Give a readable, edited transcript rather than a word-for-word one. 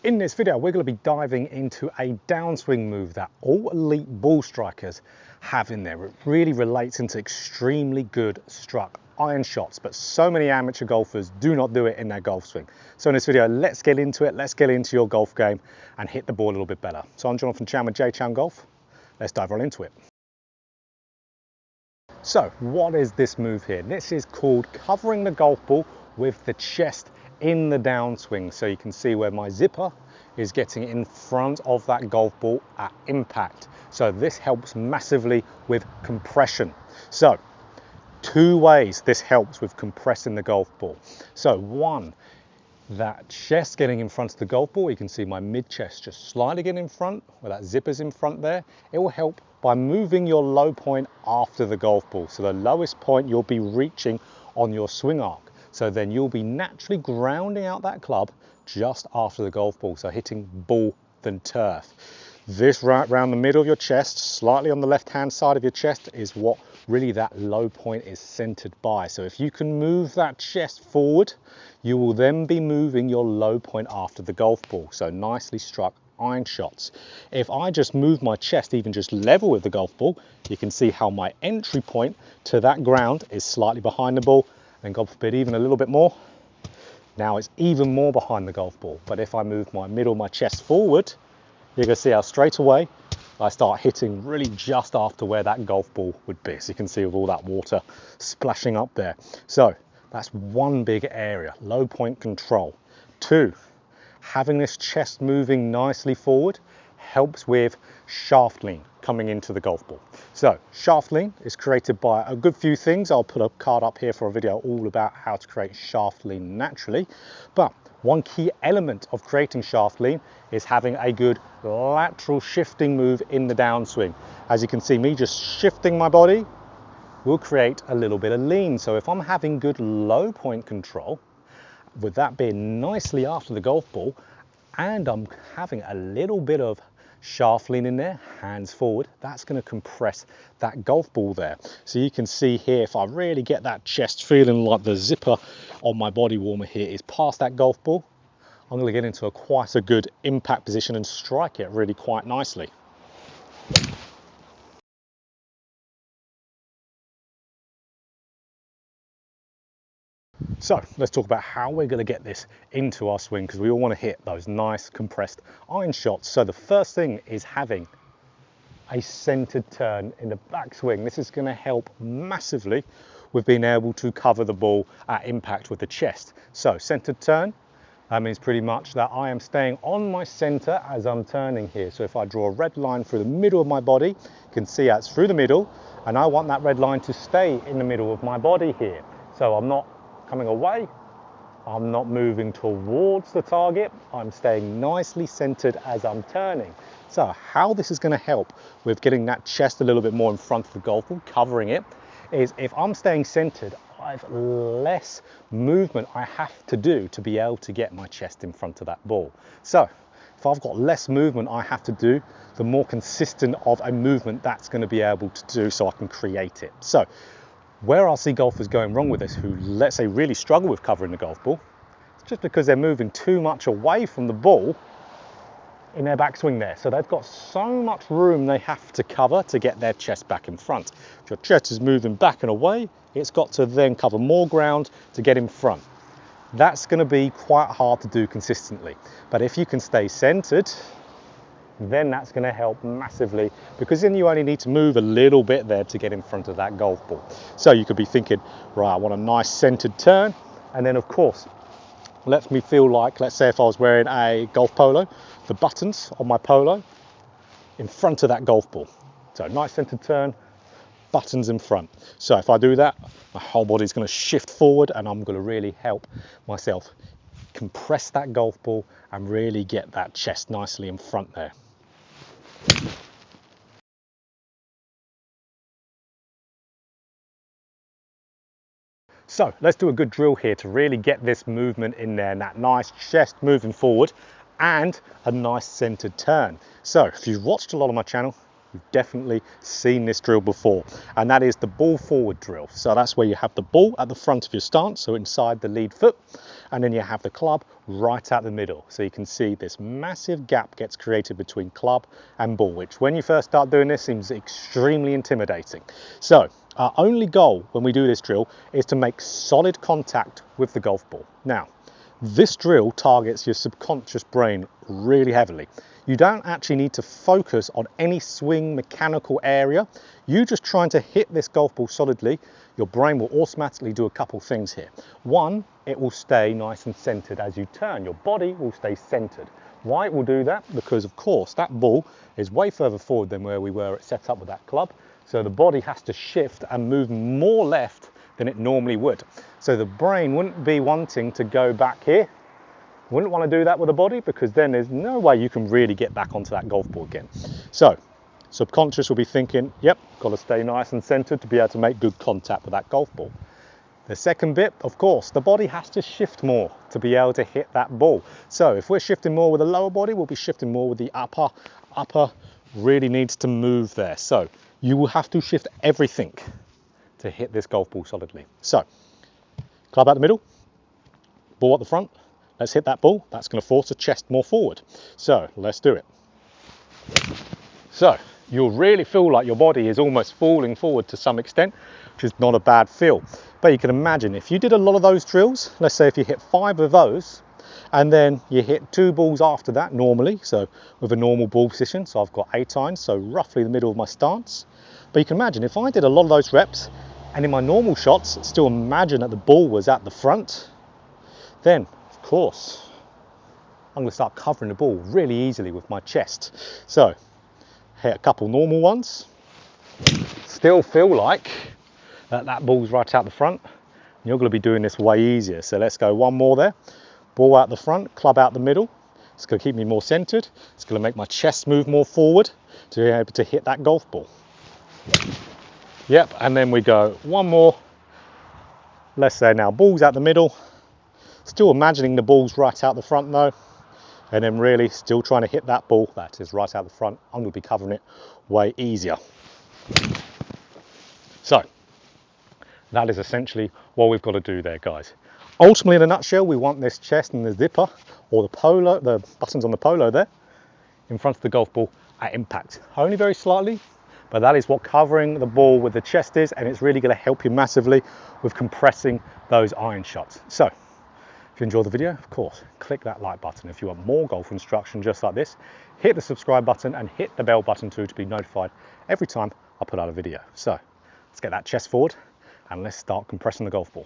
In this video, we're going to be diving into a downswing move that all elite ball strikers have in there. It really relates into extremely good struck iron shots, but so many amateur golfers do not do it in their golf swing. So in this video, let's get into it. Let's get into your golf game and hit the ball a little bit better. So I'm Jonathan Chown with JChownGolf. Let's dive right into it. So what is this move here? This is called covering the golf ball with the chest in the downswing. So you can see where my zipper is getting in front of that golf ball at impact. So this helps massively with compression. So two ways this helps with compressing the golf ball. So one, that chest getting in front of the golf ball. You can see my mid chest just slightly getting in front, where that zipper's in front there. It will help by moving your low point after the golf ball. So the lowest point you'll be reaching on your swing arc. So then you'll be naturally grounding out that club just after the golf ball. So hitting ball than turf. This right around the middle of your chest, slightly on the left-hand side of your chest, is what really that low point is centered by. So if you can move that chest forward, you will then be moving your low point after the golf ball. So nicely struck iron shots. If I just move my chest even just level with the golf ball, you can see how my entry point to that ground is slightly behind the ball, and God forbid even a little bit more. Now it's even more behind the golf ball. But if I move my middle, my chest forward, you can see how straight away I start hitting really just after where that golf ball would be. So you can see with all that water splashing up there. So that's one big area, low point control. Two, having this chest moving nicely forward helps with shaft lean coming into the golf ball. So shaft lean is created by a good few things. I'll put a card up here for a video all about how to create shaft lean naturally. But one key element of creating shaft lean is having a good lateral shifting move in the downswing. As you can see, me just shifting my body will create a little bit of lean. So if I'm having good low point control, with that being nicely after the golf ball, and I'm having a little bit of shaft lean in there, hands forward, that's going to compress that golf ball there. So you can see here, if I really get that chest feeling like the zipper on my body warmer here is past that golf ball, I'm going to get into quite a good impact position and strike it really quite nicely. So let's talk about how we're going to get this into our swing, because we all want to hit those nice compressed iron shots. So the first thing is having a centered turn in the backswing. This is going to help massively with being able to cover the ball at impact with the chest. So centered turn, that means pretty much that I am staying on my center as I'm turning here. So if I draw a red line through the middle of my body, you can see that's through the middle, and I want that red line to stay in the middle of my body here. So I'm not coming away, I'm not moving towards the target, I'm staying nicely centered as I'm turning. So how this is going to help with getting that chest a little bit more in front of the golf ball, covering it, is if I'm staying centered, I've less movement I have to do to be able to get my chest in front of that ball. So if I've got less movement I have to do, the more consistent of a movement that's going to be able to do, so I can create it. So where I see golfers going wrong with this, who let's say really struggle with covering the golf ball, it's just because they're moving too much away from the ball in their backswing there. So they've got so much room they have to cover to get their chest back in front. If your chest is moving back and away, it's got to then cover more ground to get in front. That's going to be quite hard to do consistently. But if you can stay centered, then that's going to help massively, because then you only need to move a little bit there to get in front of that golf ball. So you could be thinking, right, I want a nice centered turn, and then of course lets me feel like, let's say if I was wearing a golf polo, the buttons on my polo in front of that golf ball. So nice centered turn, buttons in front. So if I do that, my whole body's going to shift forward, and I'm going to really help myself compress that golf ball and really get that chest nicely in front there. So let's do a good drill here to really get this movement in there, and that nice chest moving forward and a nice centered turn. So if you've watched a lot of my channel, you've definitely seen this drill before, and that is the ball forward drill. So that's where you have the ball at the front of your stance, so inside the lead foot, and then you have the club right out the middle. So you can see this massive gap gets created between club and ball, which when you first start doing this seems extremely intimidating. So our only goal when we do this drill is to make solid contact with the golf ball. Now, this drill targets your subconscious brain really heavily. You don't actually need to focus on any swing mechanical area. You just trying to hit this golf ball solidly, your brain will automatically do a couple things here. One, it will stay nice and centered as you turn. Your body will stay centered. Why it will do that? Because of course that ball is way further forward than where we were set up with that club. So the body has to shift and move more left than it normally would. So the brain wouldn't be wanting to go back here. Wouldn't want to do that with the body, because then there's no way you can really get back onto that golf ball again. So subconscious will be thinking, yep, got to stay nice and centered to be able to make good contact with that golf ball. The second bit, of course, the body has to shift more to be able to hit that ball. So if we're shifting more with the lower body, we'll be shifting more with the upper. Upper really needs to move there. So you will have to shift everything to hit this golf ball solidly. So club out the middle, ball at the front. Let's hit that ball. That's going to force the chest more forward. So let's do it. So you'll really feel like your body is almost falling forward to some extent, which is not a bad feel. But you can imagine if you did a lot of those drills, let's say if you hit 5 of those, and then you hit 2 balls after that normally, so with a normal ball position, so I've got 8 irons, so roughly the middle of my stance. But you can imagine if I did a lot of those reps, and in my normal shots, still imagine that the ball was at the front, then of course, I'm going to start covering the ball really easily with my chest. So, hit a couple normal ones. Still feel like that ball's right out the front. You're going to be doing this way easier. So let's go one more there. Ball out the front, club out the middle. It's going to keep me more centered. It's going to make my chest move more forward to be able to hit that golf ball. Yep, and then we go one more. Let's say now ball's out the middle. Still imagining the ball's right out the front though. And then really still trying to hit that ball that is right out the front. I'm going to be covering it way easier. So that is essentially what we've got to do there, guys. Ultimately, in a nutshell, we want this chest and the zipper, or the polo, the buttons on the polo there, in front of the golf ball at impact. Only very slightly, but that is what covering the ball with the chest is, and it's really going to help you massively with compressing those iron shots. So if you enjoyed the video, of course, click that like button. If you want more golf instruction just like this, hit the subscribe button and hit the bell button too to be notified every time I put out a video. So let's get that chest forward and let's start compressing the golf ball.